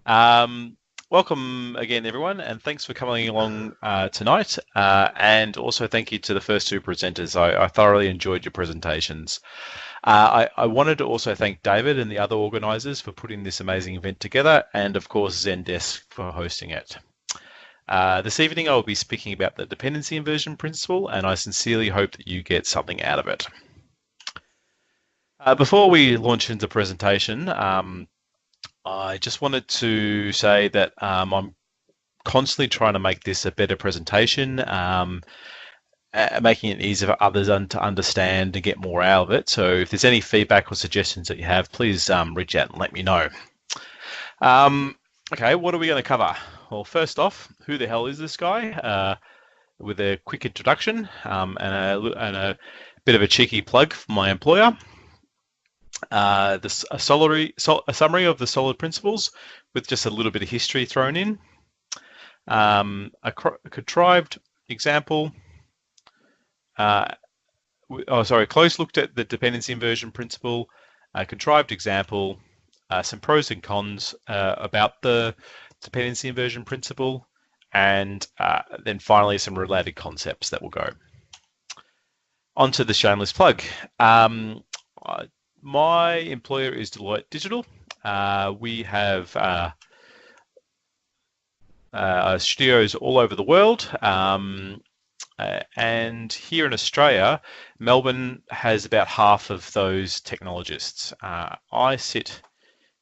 Welcome again, everyone, and thanks for coming along tonight. And also thank you to the first two presenters. I thoroughly enjoyed your presentations. I wanted to also thank David and the other organisers for putting this amazing event together, and of course Zendesk for hosting it. This evening I will be speaking about the dependency inversion principle, and I sincerely hope that you get something out of it. Before we launch into the presentation, I just wanted to say that I'm constantly trying to make this a better presentation, making it easier for others to understand and get more out of it. So if there's any feedback or suggestions that you have, please reach out and let me know. Okay, what are we going to cover? Well, first off, who the hell is this guy? With a quick introduction and a bit of a cheeky plug for my employer. A summary of the solid principles with just a little bit of history thrown in. A contrived example. Close look at the dependency inversion principle. A contrived example. Some pros and cons about the dependency inversion principle, and then finally some related concepts that will go. On to the shameless plug. My employer is Deloitte Digital. We have studios all over the world, and here in Australia, Melbourne has about half of those technologists. I sit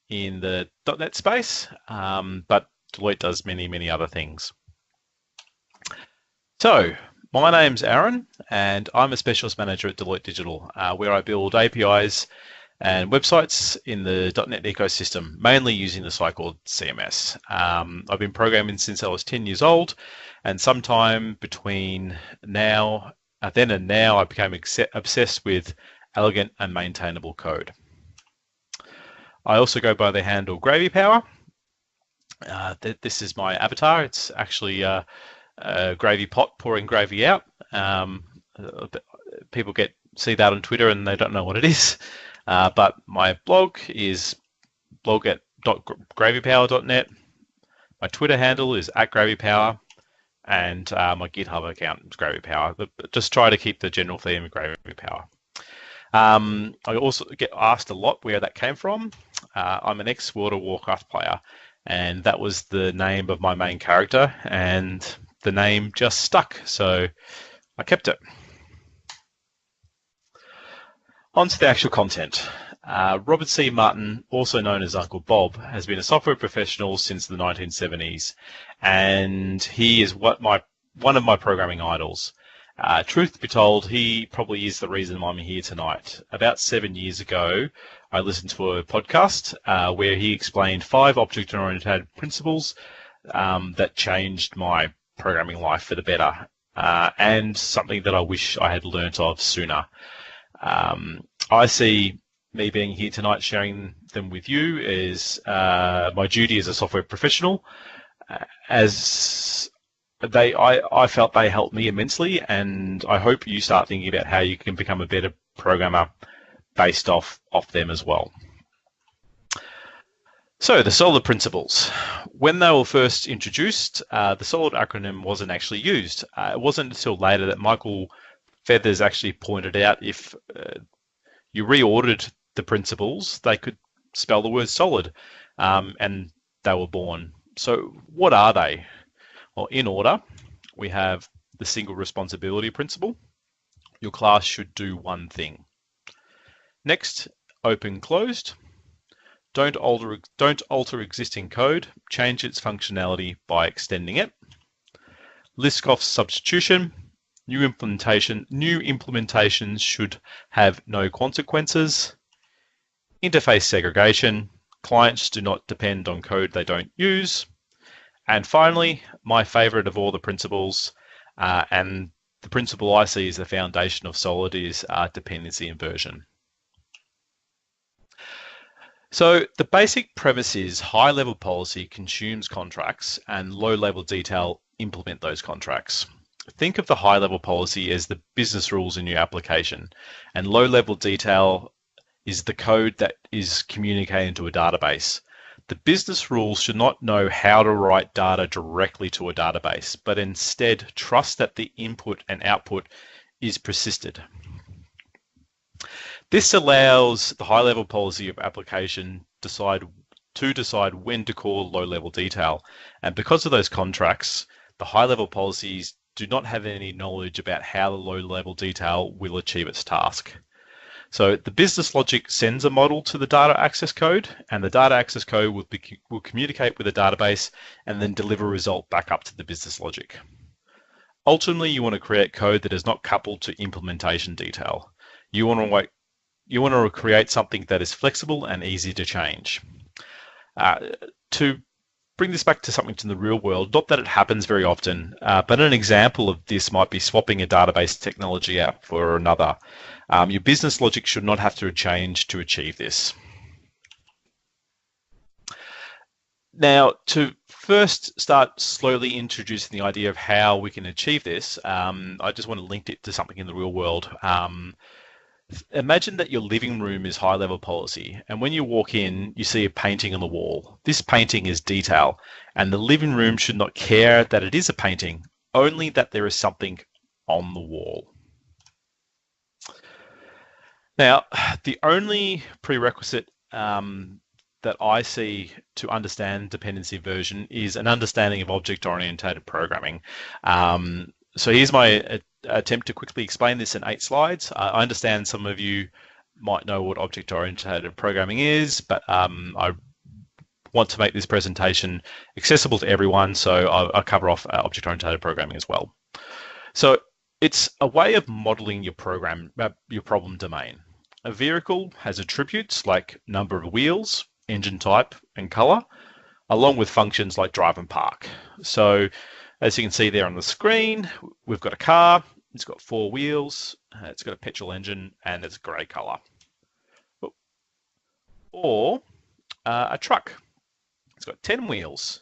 in the .NET space, but Deloitte does many, many other things. So, my name's Aaron, and I'm a specialist manager at Deloitte Digital, where I build APIs and websites in the .NET ecosystem, mainly using the site called CMS. I've been programming since I was 10 years old, and sometime between then and now, I became obsessed with elegant and maintainable code. I also go by the handle Gravy Power. This is my avatar. It's actually a gravy pot pouring gravy out. People see that on Twitter and they don't know what it is. But my blog is blog@gravypower.net. My Twitter handle is @gravypower, and my GitHub account is gravypower. Just try to keep the general theme of gravypower. I also get asked a lot where that came from. I'm an ex-World of Warcraft player, and that was the name of my main character, and the name just stuck, so I kept it. On to the actual content. Robert C. Martin, also known as Uncle Bob, has been a software professional since the 1970s, and he is one of my programming idols. Truth be told, he probably is the reason I'm here tonight. About 7 years ago, I listened to a podcast where he explained 5 object-oriented principles that changed my programming life for the better, and something that I wish I had learnt of sooner. I see me being here tonight sharing them with you as my duty as a software professional, as I felt they helped me immensely, and I hope you start thinking about how you can become a better programmer based off them as well. So the SOLID principles. When they were first introduced, the SOLID acronym wasn't actually used. It wasn't until later that Michael Feathers actually pointed out if you reordered the principles, they could spell the word solid, and they were born. So what are they? Well, in order, we have the single responsibility principle. Your class should do one thing. Next, open closed. Don't alter existing code. Change its functionality by extending it. Liskov substitution. New implementations should have no consequences. Interface segregation. Clients do not depend on code they don't use. And finally, my favorite of all the principles, and the principle I see as the foundation of SOLID, is dependency inversion. So the basic premise is high-level policy consumes contracts and low-level detail implement those contracts. Think of the high-level policy as the business rules in your application, and low-level detail is the code that is communicating to a database. The business rules should not know how to write data directly to a database, but instead trust that the input and output is persisted. This allows the high-level policy of application to decide when to call low-level detail. And because of those contracts, the high-level policies do not have any knowledge about how the low-level detail will achieve its task. So the business logic sends a model to the data access code, and the data access code will communicate with the database and then deliver a result back up to the business logic. Ultimately, you want to create code that is not coupled to implementation detail. You want to create something that is flexible and easy to change. To bring this back to something in the real world, not that it happens very often, but an example of this might be swapping a database technology out for another. Your business logic should not have to change to achieve this. Now, to first start slowly introducing the idea of how we can achieve this, I just want to link it to something in the real world. Imagine that your living room is high-level policy, and when you walk in, you see a painting on the wall. This painting is detail, and the living room should not care that it is a painting, only that there is something on the wall. Now, the only prerequisite that I see to understand dependency inversion is an understanding of object-oriented programming. So here's my attempt to quickly explain this in 8 slides. I understand some of you might know what object-oriented programming is, but I want to make this presentation accessible to everyone, so I'll cover off object-oriented programming as well. So it's a way of modeling your problem domain. A vehicle has attributes like number of wheels, engine type, and color, along with functions like drive and park. So as you can see there on the screen, we've got a car, it's got 4 wheels, it's got a petrol engine, and it's grey color. Or a truck, it's got 10 wheels.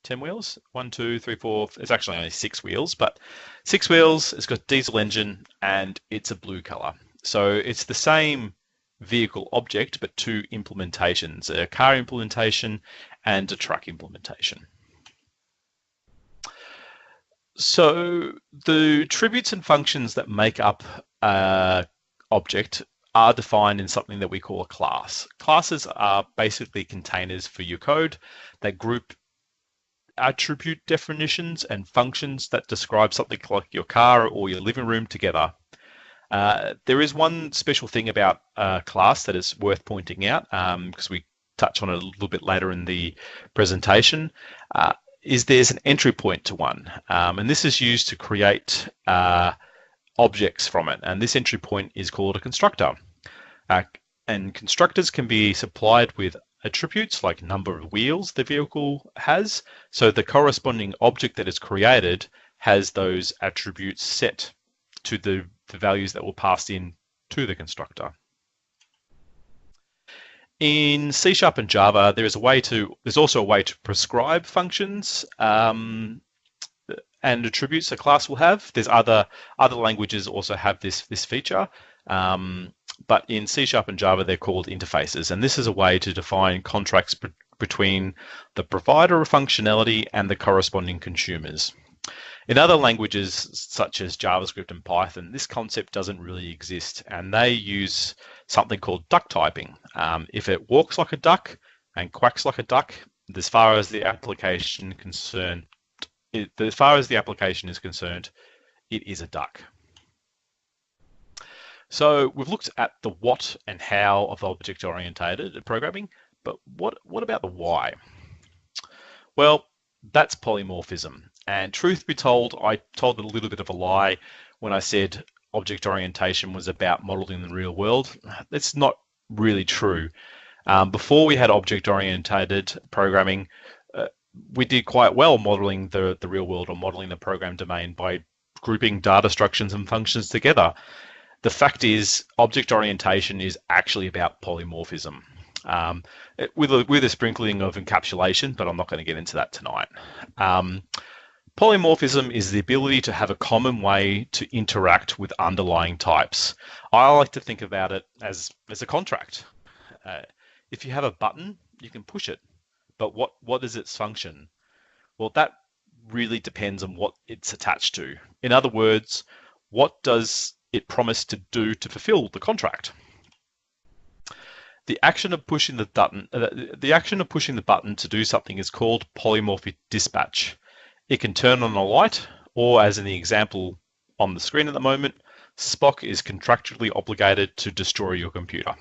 10 wheels, 1, 2, 3, 4, it's actually only 6 wheels, but 6 wheels, it's got diesel engine, and it's a blue color. So it's the same vehicle object, but 2 implementations, a car implementation and a truck implementation. So the attributes and functions that make up an object are defined in something that we call a class. Classes are basically containers for your code that group attribute definitions and functions that describe something like your car or your living room together. There is one special thing about a class that is worth pointing out, because we touch on it a little bit later in the presentation, is there's an entry point to one. And this is used to create objects from it. And this entry point is called a constructor. And constructors can be supplied with attributes like number of wheels the vehicle has. So the corresponding object that is created has those attributes set to the values that were passed in to the constructor. In C# and Java, there's also a way to prescribe functions and attributes a class will have. There's other languages also have this feature, but in C# and Java they're called interfaces, and this is a way to define contracts between the provider of functionality and the corresponding consumers. In other languages, such as JavaScript and Python, this concept doesn't really exist, and they use something called duck typing. If it walks like a duck and quacks like a duck, as far as the application is concerned, it is a duck. So we've looked at the what and how of object-oriented programming, but what about the why? Well, that's polymorphism. And truth be told, I told a little bit of a lie when I said object orientation was about modeling the real world. That's not really true. Before we had object-oriented programming, we did quite well modeling the real world or modeling the program domain by grouping data structures and functions together. The fact is, object orientation is actually about polymorphism, with a sprinkling of encapsulation, but I'm not going to get into that tonight. Polymorphism is the ability to have a common way to interact with underlying types. I like to think about it as a contract. If you have a button, you can push it. but what is its function? Well, that really depends on what it's attached to. In other words, what does it promise to do to fulfill the contract? The action of pushing the button to do something is called polymorphic dispatch. It can turn on a light, or as in the example on the screen at the moment, Spock is contractually obligated to destroy your computer.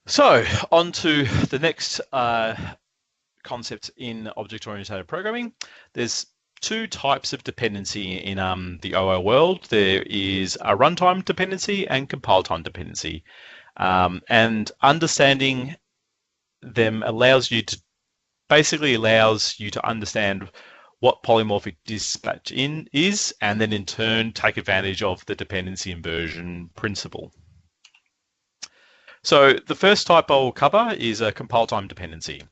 So, on to the next concept in object-oriented programming. There's two types of dependency in the OO world. There is a runtime dependency and compile time dependency. And understanding them allows you to understand what polymorphic dispatch is, and then in turn take advantage of the dependency inversion principle. So the first type I'll cover is a compile time dependency.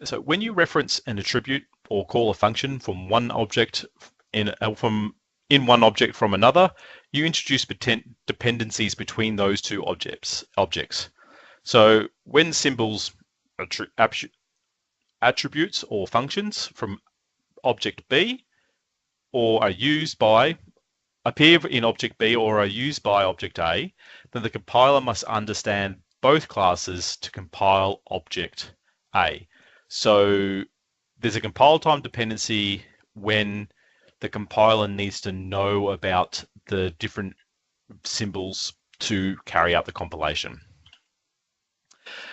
So when you reference an attribute or call a function from one object from another, you introduce dependencies between those two objects. So when symbols, attributes or functions from object B appear in object B or are used by object A, then the compiler must understand both classes to compile object A. So there's a compile time dependency when the compiler needs to know about the different symbols to carry out the compilation.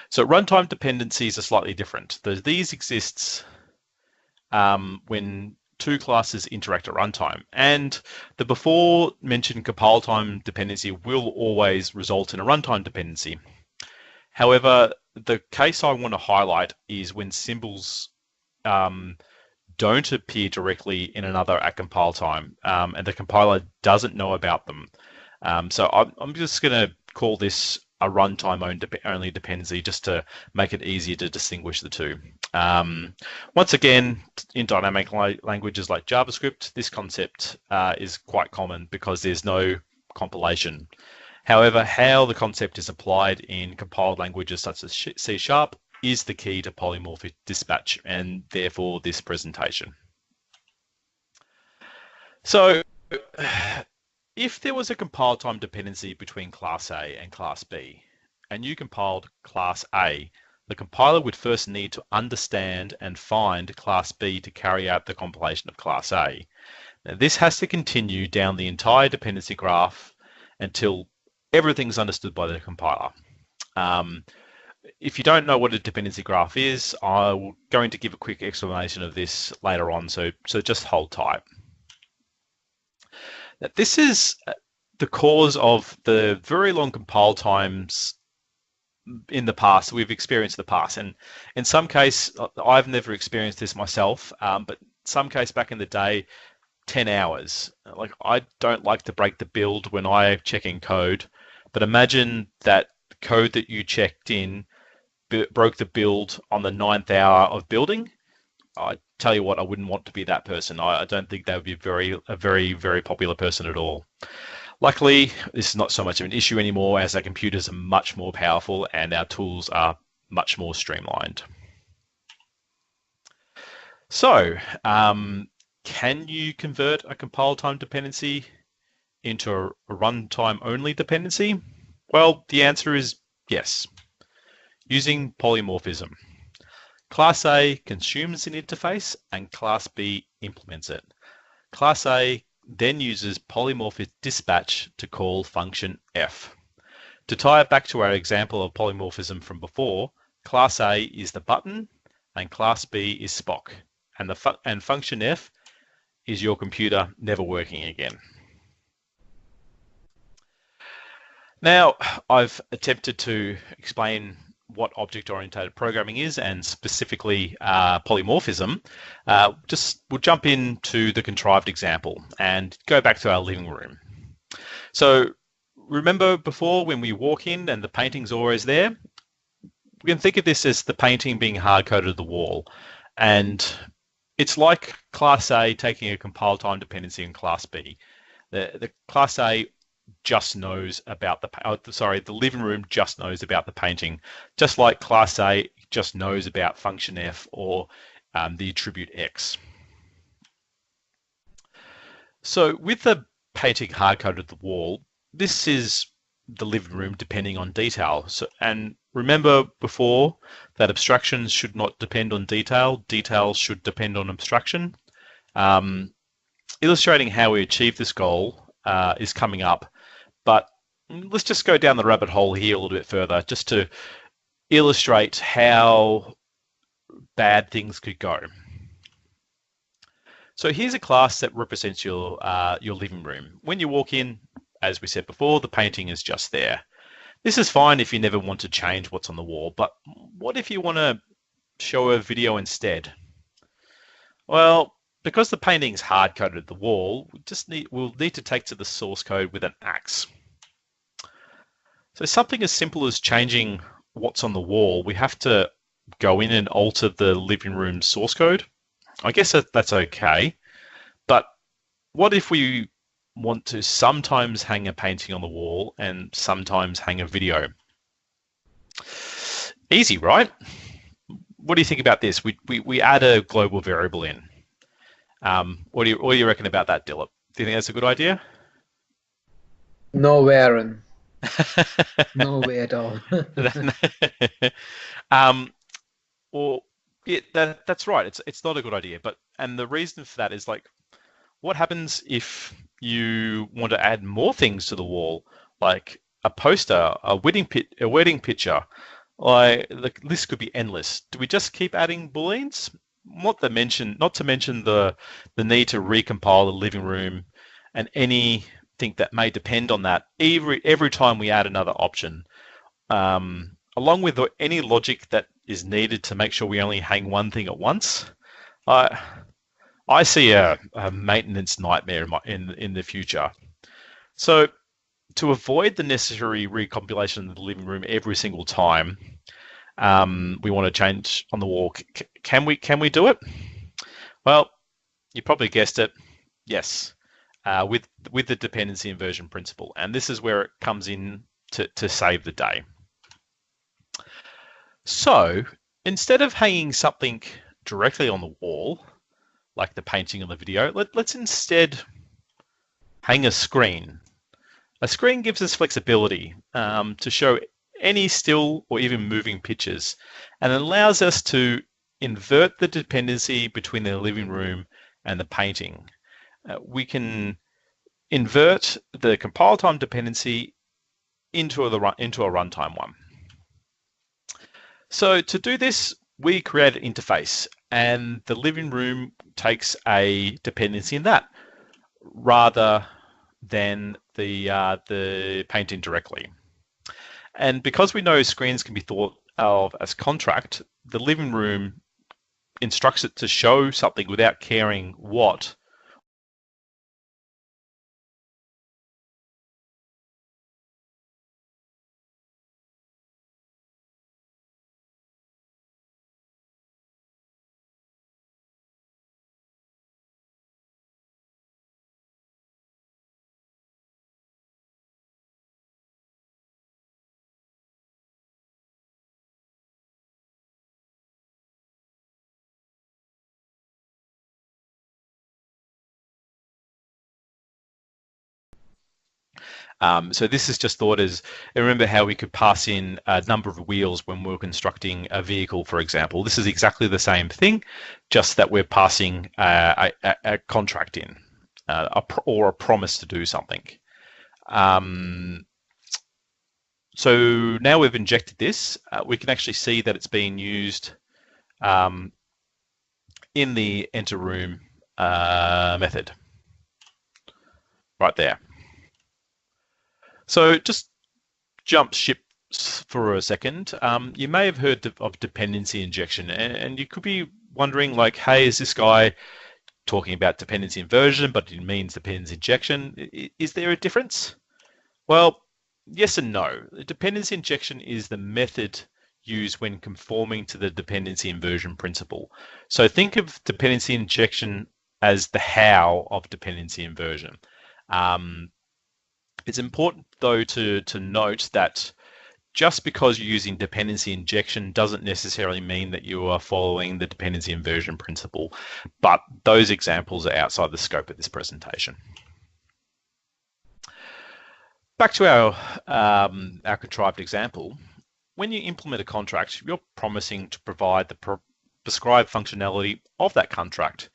So runtime dependencies are slightly different. These exist when two classes interact at runtime, and the before mentioned compile time dependency will always result in a runtime dependency. However, the case I want to highlight is when symbols don't appear directly in another at compile time, and the compiler doesn't know about them. So I'm just going to call this a runtime only dependency just to make it easier to distinguish the two. Once again, in dynamic languages like JavaScript, this concept is quite common because there's no compilation. However, how the concept is applied in compiled languages such as C# is the key to polymorphic dispatch, and therefore this presentation. So, if there was a compile time dependency between class A and class B, and you compiled class A, the compiler would first need to understand and find class B to carry out the compilation of class A. Now, this has to continue down the entire dependency graph until everything's understood by the compiler. If you don't know what a dependency graph is, I'm going to give a quick explanation of this later on, so just hold tight. Now, this is the cause of the very long compile times in the past we've experienced in the past, and in some case I've never experienced this myself, but some case back in the day, 10 hours. Like, I don't like to break the build when I check in code, but imagine that code that you checked in broke the build on the 9th hour of building. I tell you what, I wouldn't want to be that person. I don't think that would be a very popular person at all. Luckily, this is not so much of an issue anymore, as our computers are much more powerful and our tools are much more streamlined. So, can you convert a compile time dependency into a runtime only dependency? Well, the answer is yes, using polymorphism. Class A consumes an interface and Class B implements it. Class A then uses polymorphic dispatch to call function F. To tie it back to our example of polymorphism from before, Class A is the button and Class B is Spock, and function F is your computer never working again. Now, I've attempted to explain what object-oriented programming is, and specifically polymorphism. We'll jump into the contrived example and go back to our living room. So remember before, when we walk in and the painting's always there, we can think of this as the painting being hard-coded to the wall. And it's like Class A taking a compile time dependency in Class B. The Class A just knows about the living room just knows about the painting, just like class A just knows about function F or the attribute X. So with the painting hard-coded to the wall, this is the living room depending on detail. So, and remember before that abstractions should not depend on detail, details should depend on abstraction. Illustrating how we achieve this goal is coming up, but let's just go down the rabbit hole here a little bit further just to illustrate how bad things could go. So here's a class that represents your living room. When you walk in, as we said before, the painting is just there. This is fine if you never want to change what's on the wall, but what if you want to show a video instead? Well, because the painting's hard-coded at the wall, we'll need to take to the source code with an axe. So something as simple as changing what's on the wall, we have to go in and alter the living room source code. I guess that's okay, but what if we want to sometimes hang a painting on the wall and sometimes hang a video? Easy, right? What do you think about this? We add a global variable in. What do you reckon about that, Dilip? Do you think that's a good idea? No, Aaron. No way at all. Well, that's right. It's not a good idea. And the reason for that is, like, what happens if you want to add more things to the wall, like a poster, a wedding picture? Like, the list could be endless. Do we just keep adding booleans? Not to mention the need to recompile the living room and anything that may depend on that every time we add another option, along with any logic that is needed to make sure we only hang one thing at once. I see a maintenance nightmare in the future. So to avoid the necessary recompilation of the living room every single time we want to change on the wall, can we do it? Well, you probably guessed it. Yes, with the dependency inversion principle, and this is where it comes in to save the day. So instead of hanging something directly on the wall, like the painting or the video, let's instead hang a screen. A screen gives us flexibility to show any still or even moving pictures, and it allows us to invert the dependency between the living room and the painting. We can invert the compile time dependency into a runtime one. So to do this, we create an interface, and the living room takes a dependency in that rather than the painting directly. And because we know screens can be thought of as contract, the living room instructs it to show something without caring what. So this is just thought as, remember how we could pass in a number of wheels when we're constructing a vehicle, for example. This is exactly the same thing, just that we're passing a contract in, or a promise to do something. So now we've injected this, we can actually see that it's being used in the enter room method, right there. So just jump ship for a second. You may have heard of dependency injection, and you could be wondering, like, hey, is this guy talking about dependency inversion, but it means dependency injection? Is there a difference? Well, yes and no. Dependency injection is the method used when conforming to the dependency inversion principle. So think of dependency injection as the how of dependency inversion. It's important though to note that just because you're using dependency injection doesn't necessarily mean that you are following the dependency inversion principle, but those examples are outside the scope of this presentation. Back to our contrived example. When you implement a contract, you're promising to provide the prescribed functionality of that contract.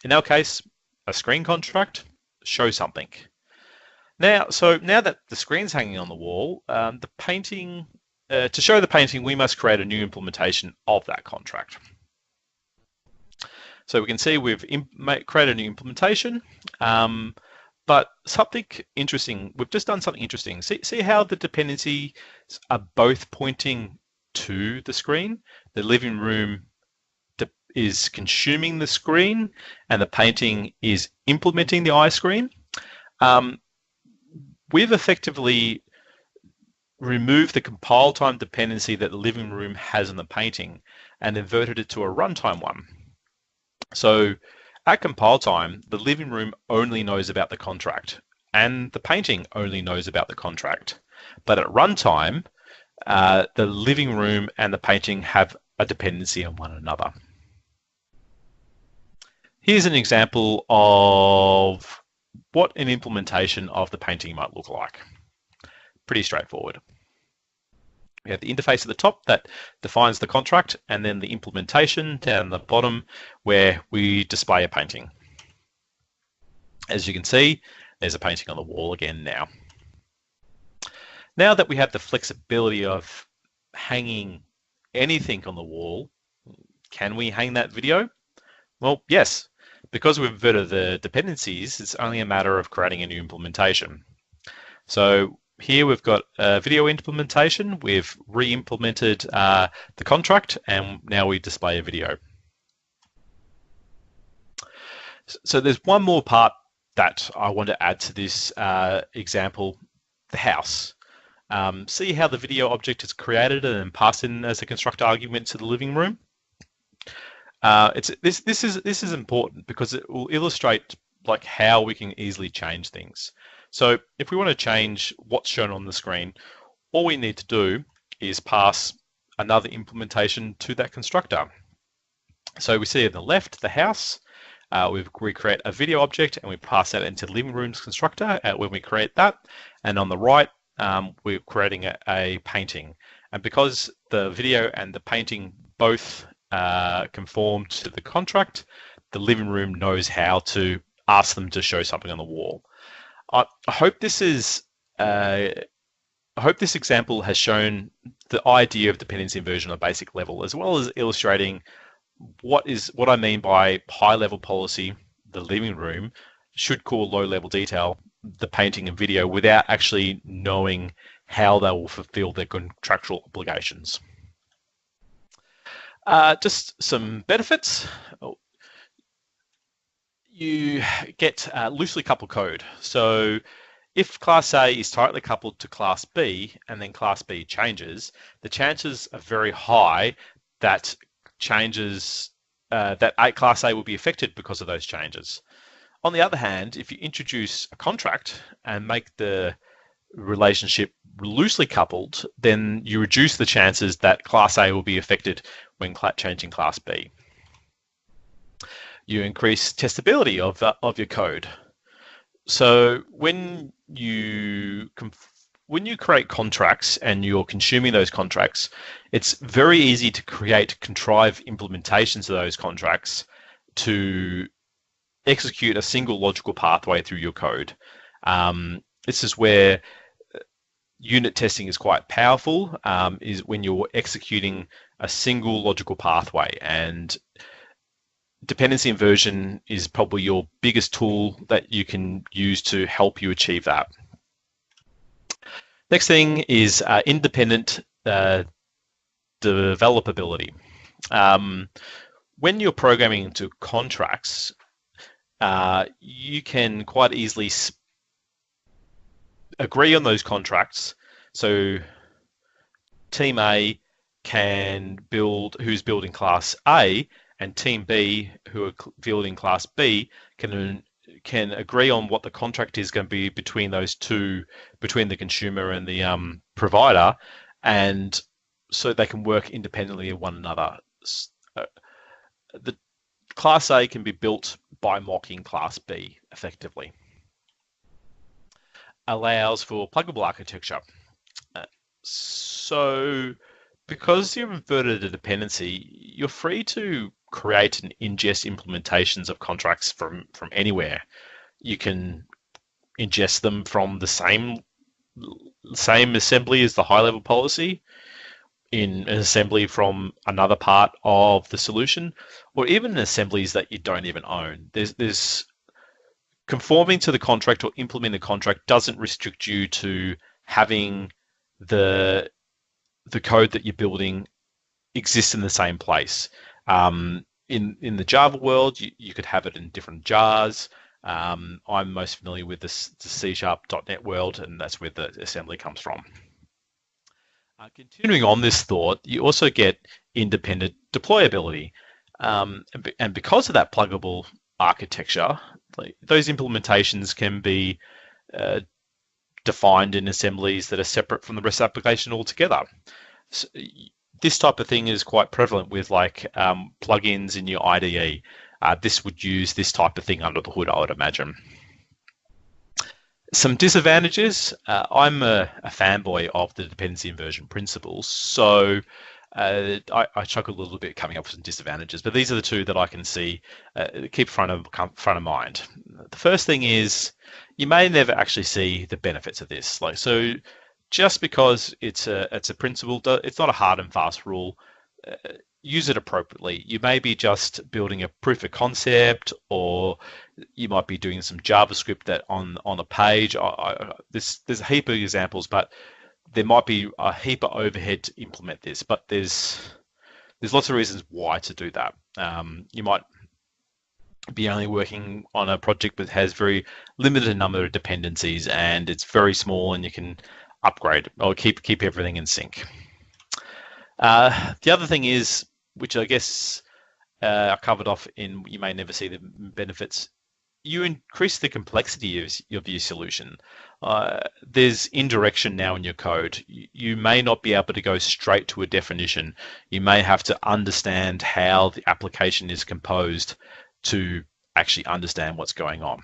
In our case, a screen contract, show something. Now that the screen's hanging on the wall, the painting, to show the painting, we must create a new implementation of that contract. So we can see we've created a new implementation, but something interesting, we've just done something interesting. See how the dependencies are both pointing to the screen? The living room is consuming the screen and the painting is implementing the iScreen. We've effectively removed the compile time dependency that the living room has on the painting and inverted it to a runtime one. So at compile time, the living room only knows about the contract and the painting only knows about the contract. But at runtime, the living room and the painting have a dependency on one another. Here's an example of what an implementation of the painting might look like. Pretty straightforward. We have the interface at the top that defines the contract, and then the implementation down the bottom where we display a painting. As you can see, there's a painting on the wall again now. Now that we have the flexibility of hanging anything on the wall, can we hang that video? Well, yes. Because we've inverted the dependencies, it's only a matter of creating a new implementation. So here we've got a video implementation. We've re-implemented the contract, and now we display a video. So there's one more part that I want to add to this example, the house. See how the video object is created and then passed in as a constructor argument to the living room? This is important because it will illustrate like how we can easily change things. So if we want to change what's shown on the screen, all we need to do is pass another implementation to that constructor. So we see on the left, the house, we create a video object and we pass that into the living room's constructor when we create that. And on the right, we're creating a painting. And because the video and the painting both conform to the contract, the living room knows how to ask them to show something on the wall. I hope this example has shown the idea of dependency inversion on a basic level, as well as illustrating what I mean by high-level policy. The living room should call low-level detail the painting and video without actually knowing how they will fulfill their contractual obligations. Just some benefits. You get loosely coupled code. So if Class A is tightly coupled to Class B and then Class B changes, the chances are very high that changes that Class A will be affected because of those changes. On the other hand, if you introduce a contract and make the relationship loosely coupled, then you reduce the chances that Class A will be affected when changing Class B. You increase testability of your code. So when you create contracts and you're consuming those contracts, it's very easy to create contrived implementations of those contracts to execute a single logical pathway through your code. This is where unit testing is quite powerful, is when you're executing a single logical pathway, and dependency inversion is probably your biggest tool that you can use to help you achieve that. Next thing is independent developability. When you're programming into contracts, you can quite easily agree on those contracts. So Team A can build, who's building Class A, and Team B, who are building Class B, can can agree on what the contract is going to be between those two, between the consumer and the provider, and so they can work independently of one another. The Class A can be built by mocking Class B effectively. Allows for pluggable architecture. So because you've inverted a dependency, you're free to create and ingest implementations of contracts from anywhere. You can ingest them from the same assembly as the high-level policy, in an assembly from another part of the solution, or even assemblies that you don't even own. There's conforming to the contract or implementing the contract doesn't restrict you to having the code that you're building exist in the same place. In the Java world, you could have it in different jars. I'm most familiar with the C#.NET world, and that's where the assembly comes from. Continuing on this thought, you also get independent deployability. And because of that pluggable architecture, those implementations can be defined in assemblies that are separate from the REST application altogether. So this type of thing is quite prevalent with like plugins in your IDE. This would use this type of thing under the hood, I would imagine. Some disadvantages. I'm a fanboy of the dependency inversion principles, so I chuckle a little bit coming up with some disadvantages, but these are the two that I can see keep front of mind. The first thing is you may never actually see the benefits of this. So just because it's a principle, it's not a hard and fast rule. Use it appropriately. You may be just building a proof of concept, or you might be doing some JavaScript that on a page. There's a heap of examples, but there might be a heap of overhead to implement this. But there's lots of reasons why to do that. You might be only working on a project that has very limited number of dependencies, and it's very small, and you can upgrade or keep everything in sync. The other thing is, which I guess I covered off in, you may never see the benefits. You increase the complexity of your solution. There's indirection now in your code. You may not be able to go straight to a definition. You may have to understand how the application is composed to actually understand what's going on.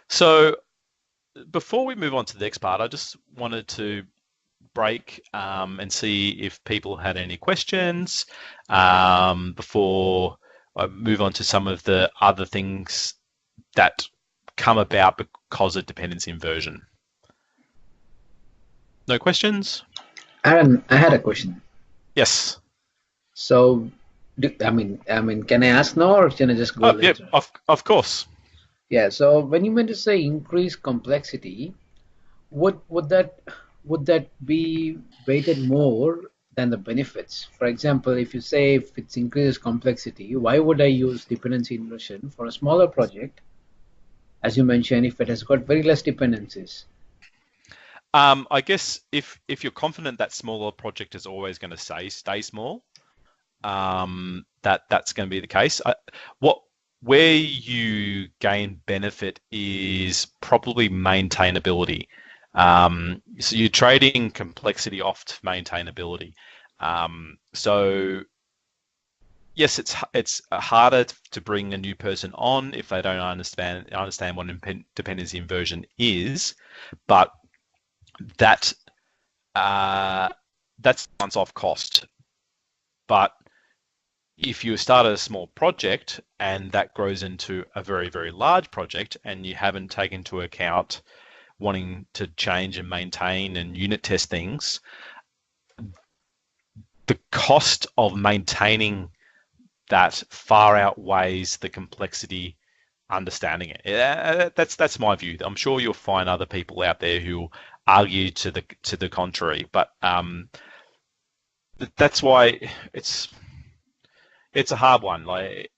So before we move on to the next part, I just wanted to break and see if people had any questions before I move on to some of the other things that come about because of dependency inversion. No questions? Aaron, I had a question. Yes. So, I mean, can I ask now, or can I just go later? Yeah, of course. Yeah. So when you meant to say increase complexity, would that be weighted more than the benefits? For example, if you say if it increases complexity, why would I use dependency inversion for a smaller project? As you mentioned, if it has got very less dependencies. I guess if you're confident that smaller project is always going to stay small, that's going to be the case. Where you gain benefit is probably maintainability. So you're trading complexity off to maintainability. So yes, it's harder to bring a new person on if they don't understand what dependency inversion is, but that's once-off cost. But if you start a small project and that grows into a very, very large project, and you haven't taken into account wanting to change and maintain and unit test things, the cost of maintaining that far outweighs the complexity understanding it. That's my view. I'm sure you'll find other people out there who argue to the contrary, but that's why it's a hard one. Like,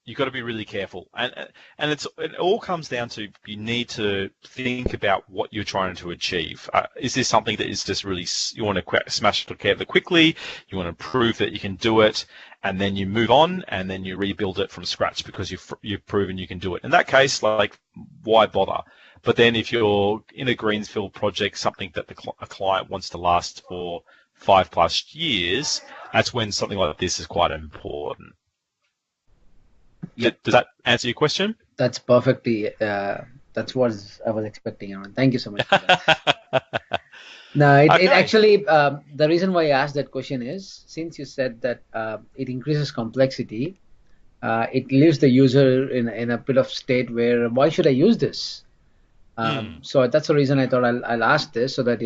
you've got to be really careful, and it all comes down to you need to think about what you're trying to achieve. Is this something that is just really you want to smash it together quickly? You want to prove that you can do it, and then you move on, and then you rebuild it from scratch because you've proven you can do it. In that case, like, why bother? But then if you're in a greenfield project, something that a client wants to last for 5+ years, that's when something like this is quite important. Yep. Does that answer your question? That's perfectly. That's what I was expecting, Aaron. Thank you so much for that. No, it Okay. actually, the reason why I asked that question is since you said that it increases complexity, it leaves the user in a bit of state where why should I use this? So that's the reason I thought I'll ask this so that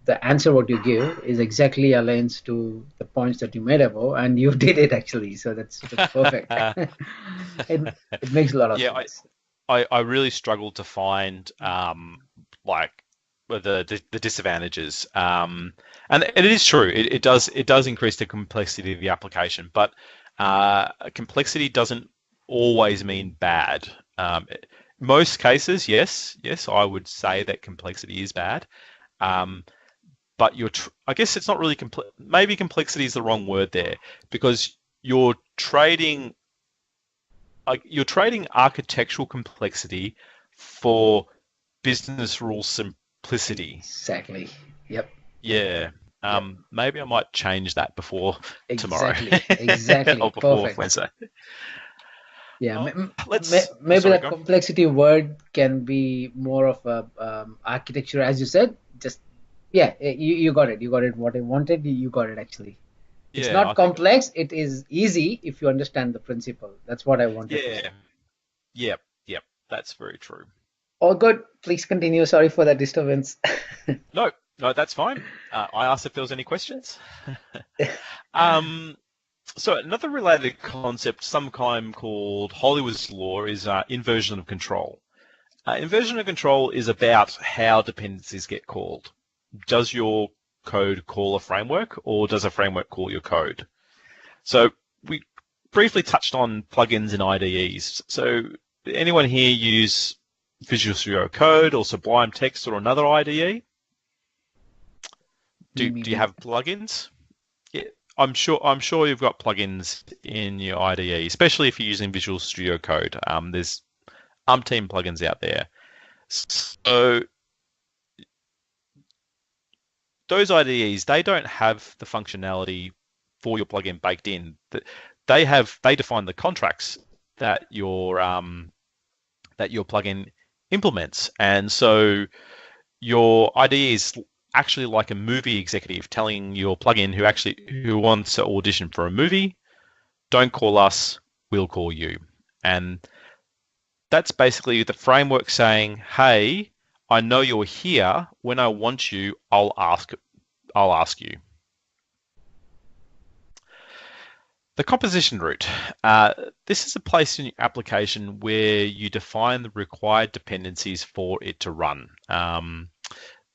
the answer what you give is exactly aligns to the points that you made above, and you did it actually. So that's perfect. It makes a lot of Yeah, sense. I really struggled to find like the disadvantages. And it is true. It does increase the complexity of the application, but complexity doesn't always mean bad. Most cases, yes, I would say that complexity is bad. Um, but I guess it's not really maybe complexity is the wrong word there, because you're trading architectural complexity for business rule simplicity. Exactly. Yep. Yeah. Yep. Maybe I might change that before tomorrow Exactly. Exactly. or before Perfect. Wednesday. Yeah. Oh, Maybe sorry, that go on. complexity word can be more of a architecture, as you said. Just yeah, you got it. You got it. What I wanted, you got it actually. It's Yeah, not I think, complex. It is easy if you understand the principle. That's what I wanted to say. yeah, yep, that's very true. All good. Please continue. Sorry for that disturbance. No, no, that's fine. I asked if there was any questions. Um, so another related concept, some kind called Hollywood's law, is inversion of control. Inversion of control is about how dependencies get called. Does your code call a framework, or does a framework call your code? So we briefly touched on plugins and IDEs. So anyone here use Visual Studio Code or Sublime Text or another IDE? Me, Do me, you me. have plugins? Yeah, I'm sure you've got plugins in your IDE, especially if you're using Visual Studio Code. There's umpteen plugins out there. So those IDEs, they don't have the functionality for your plugin baked in. They define the contracts that your plugin implements, and so your IDE is actually like a movie executive telling your plugin who wants to audition for a movie, don't call us, we'll call you. And that's basically the framework saying, hey, I know you're here. When I want you, I'll ask you. The composition route. This is a place in your application where you define the required dependencies for it to run.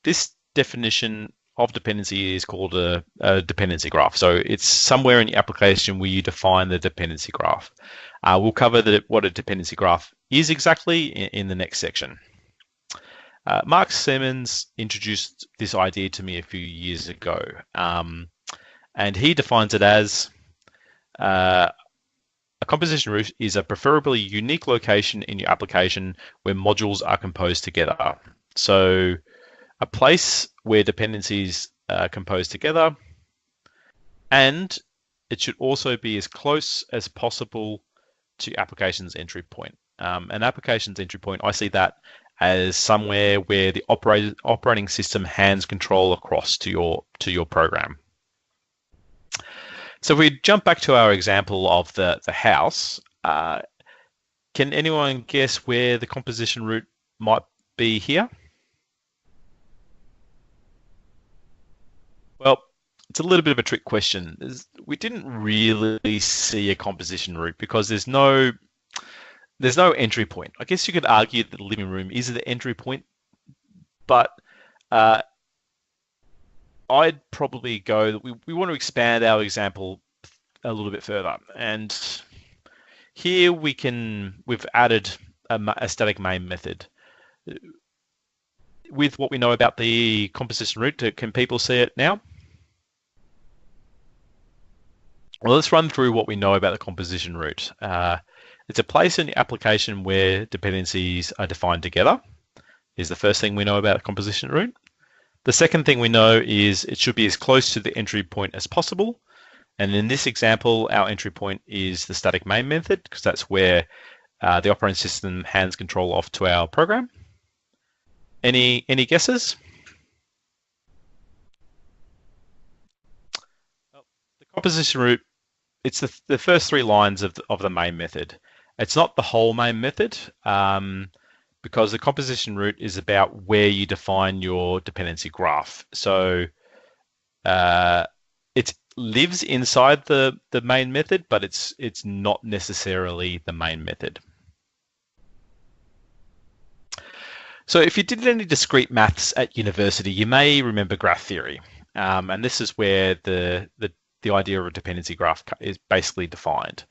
This definition of dependency is called a dependency graph. So it's somewhere in your application where you define the dependency graph. We'll cover what a dependency graph is exactly in the next section. Mark Simmons introduced this idea to me a few years ago, and he defines it as a composition route is a preferably unique location in your application where modules are composed together. So a place where dependencies are composed together, and it should also be as close as possible to application's entry point. An application's entry point, I see that as somewhere where the operating system hands control across to your program. So if we jump back to our example of the house, can anyone guess where the composition route might be here? Well, it's a little bit of a trick question. We didn't really see a composition route because there's no entry point. I guess you could argue that the living room is the entry point, but uh, I'd probably go that we want to expand our example a little bit further. And Here we've added a static main method. With what we know about the composition root, can people see it now? Well, let's run through what we know about the composition root. It's a place in the application where dependencies are defined together, is the first thing we know about the composition root. The second thing we know is it should be as close to the entry point as possible. And in this example, our entry point is the static main method, because that's where the operating system hands control off to our program. Any guesses? The composition root, it's the first three lines of the main method. It's not the whole main method, because the composition root is about where you define your dependency graph. So it lives inside the main method, but it's not necessarily the main method. So if you did any discrete maths at university, you may remember graph theory. And this is where the idea of a dependency graph is basically defined.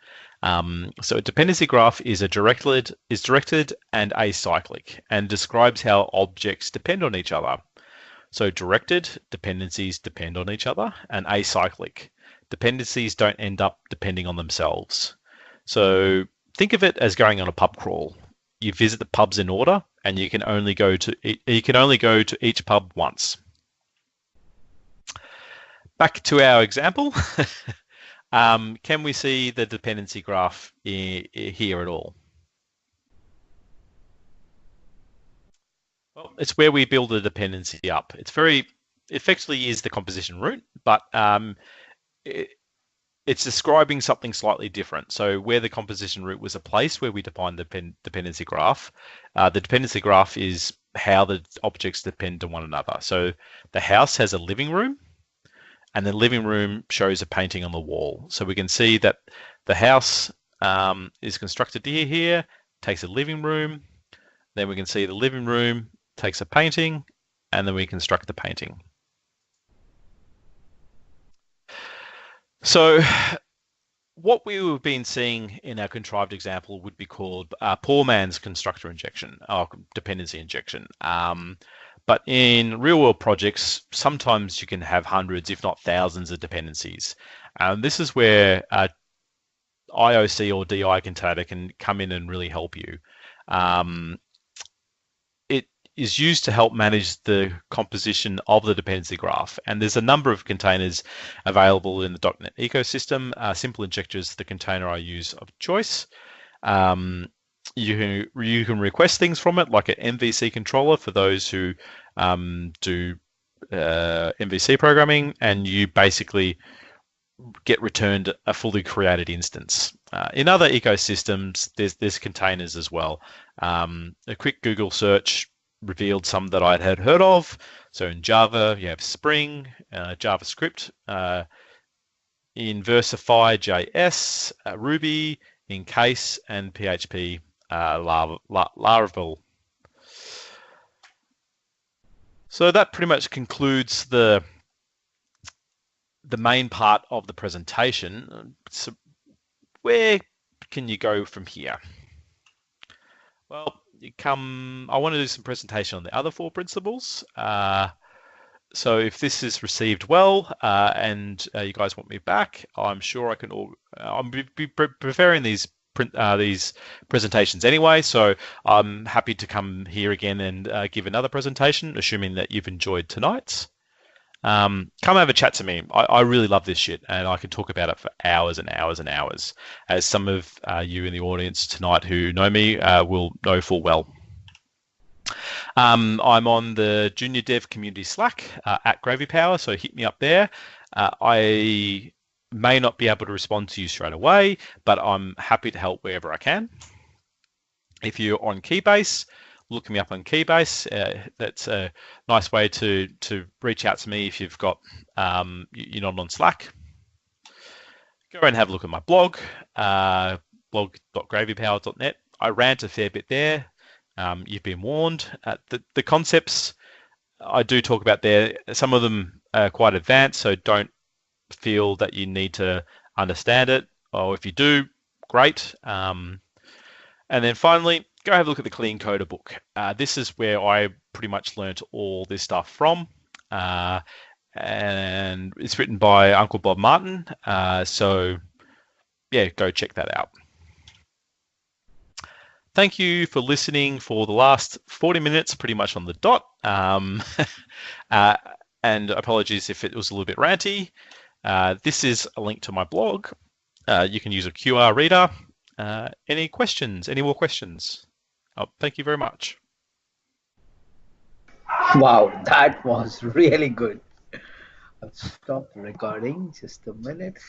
So a dependency graph is directed and acyclic, and describes how objects depend on each other. So directed dependencies depend on each other, and acyclic dependencies don't end up depending on themselves. So think of it as going on a pub crawl. You visit the pubs in order, and you can only go to each pub once. Back to our example. Can we see the dependency graph here at all? Well, it's where we build the dependency up. It effectively is the composition root, but it's describing something slightly different. So where the composition root was a place where we define the dependency graph, the dependency graph is how the objects depend on one another. So the house has a living room, and the living room shows a painting on the wall. So we can see that the house is constructed here, takes a living room, then we can see the living room takes a painting, and then we construct the painting. So what we've been seeing in our contrived example would be called poor man's constructor injection, or dependency injection. But in real world projects, sometimes you can have hundreds, if not thousands, of dependencies. This is where IOC or DI container can come in and really help you. It is used to help manage the composition of the dependency graph. And there's a number of containers available in the .NET ecosystem. Simple Injector is the container I use of choice. You can request things from it, like an MVC controller for those who do MVC programming, and you basically get returned a fully created instance. In other ecosystems, there's containers as well. A quick Google search revealed some that I had heard of. So in Java, you have Spring, JavaScript, in Versify.js, Ruby, in Case, and PHP, Laravel. So that pretty much concludes the main part of the presentation. So where can you go from here? Well, I want to do some presentation on the other four principles. So if this is received well and you guys want me back, I'm sure I can. I'm preparing these presentations anyway, so I'm happy to come here again and give another presentation, assuming that you've enjoyed tonight's. Come have a chat to me. I really love this shit, and I can talk about it for hours and hours and hours, as some of you in the audience tonight who know me will know full well. I'm on the Junior Dev Community Slack at Gravy Power, so hit me up there. I may not be able to respond to you straight away, but I'm happy to help wherever I can. If you're on Keybase, look me up on Keybase. That's a nice way to reach out to me if you've got you're not on Slack. Go and have a look at my blog, blog.gravypower.net. I rant a fair bit there. You've been warned. The concepts I do talk about there, some of them are quite advanced, so don't feel that you need to understand it. Or if you do, great. And then finally, go have a look at the Clean Coder book. This is where I pretty much learnt all this stuff from. And it's written by Uncle Bob Martin. So yeah, go check that out. Thank you for listening for the last 40 minutes, pretty much on the dot. And apologies if it was a little bit ranty. This is a link to my blog. You can use a QR reader. Any questions? Any more questions? Oh, thank you very much. Wow, that was really good. I'll stop the recording just a minute.